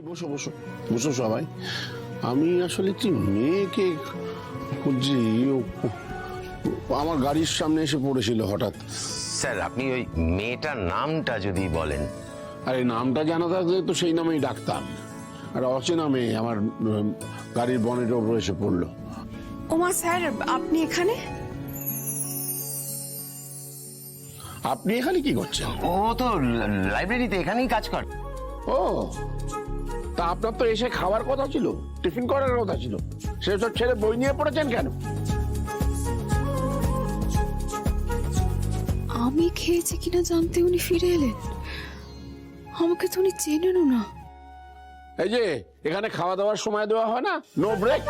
বসো বসো বসো সবাই। আমি আসলে একটি মেয়েকে খুঁজছি, আমার গাড়ির সামনে এসে পড়েছিল হঠাৎ। স্যার আপনি ওই মেয়েটার নামটা যদি বলেন। আরে নামটা জানা থাকলে তো সেই নামেই ডাকতাম। আর অচেনা মেয়ে আমার গাড়ির বনেটের ওপর এসে পড়লো। ওমা স্যার, আপনি এখানে? আপনি এখানে কি করছেন? ও তো লাইব্রেরিতে এখানেই কাজ করে। ও, তা আপনার তো এসে খাওয়ার কথা ছিল, টিফিন করার কথা ছিল, সেসব ছেড়ে বই নিয়ে পড়েছেন কেন? আমি খেয়েছি কিনা জানতে উনি ফিরে এলেন। আমাকে তো উনি চেনেনও না। এই যে এখানে খাওয়া দাওয়ার সময় দেওয়া হয় না, নো ব্রেক।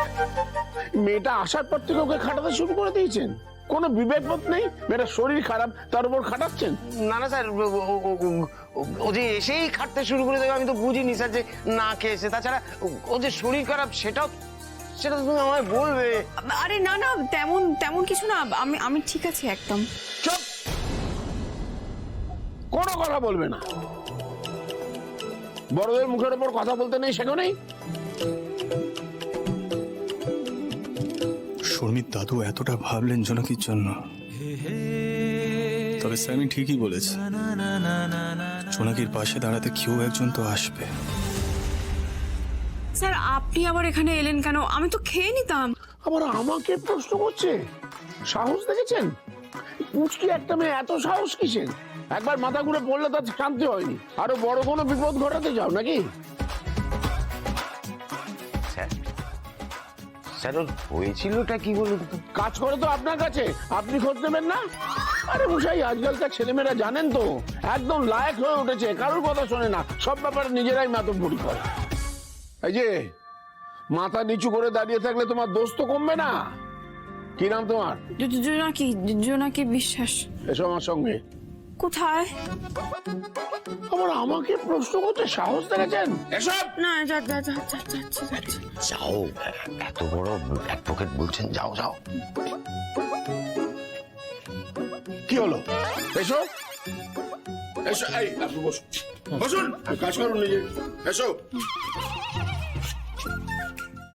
মেয়েটা আসার পর থেকে ওকে খাটাতে শুরু করে দিয়েছেন। কোনো বিবেকবোধ নেই, মেয়েটার শরীর খারাপ তার উপর খাটাচ্ছেন। না না স্যার, ও যে এসেই খাটতে শুরু করে দেবে আমি তো বুঝিনি স্যার যে না খেয়েছে। তাছাড়া ও যে শরীর খারাপ সেটা তো তুমি আমায় বলবে। আরে না না, তেমন কিছু না, আমি ঠিক আছি একদম। চুপ, কোনো কথা বলবে না। বড়দের মুখের উপর কথা বলতে নেই, শেখো নেই। শর্মির দাদু এতটা ভাবলেন জোনাকির জন্য, তবে স্যামি ঠিকই বলেছে, জোনাকির পাশে দাঁড়াতে কেউ একজন তো আসবে। স্যার আপনি আবার এখানে এলেন কেন? আমি তো খেয়ে নিতাম। আবার আমাকে প্রশ্ন করছে, সাহস দেখেছেন? পুচকি একটা মেয়ে, এত সাহস কিসের? একবার মাথা ঘুরে পড়লে তার শান্তি হয়নি, আরো বড় কোনো বিপদ ঘটাতে চাও নাকি? স্যার স্যার ওর হয়েছিলটা কি বলুন তো? কাজ করে তো আপনার কাছে, আপনি খোঁজ নেবেন না? আরে মশাই, আজকালকার ছেলেমেয়েরা জানেন তো একদম লায়ক হয়ে উঠেছে, কারোর কথা শোনে না, সব ব্যাপারে নিজেরাই মাতব্বরি করে। এই যে মাথা নিচু করে দাঁড়িয়ে থাকলে তোমার দোষ তো কমবে না। কি নাম তোমার? জোনাকি বিশ্বাস। এসো আমার সঙ্গে। কোথায়? আবার আমাকে প্রশ্ন করতে সাহস দেখেছেন? এসব না, যাচ্ছি। যাও, এত বড় অ্যাডভোকেট বলছেন, যাও যাও। কি হলো? এসো এসো, এই আপনি বসুন, বসুন, কাজ করুন নিজে। এসো।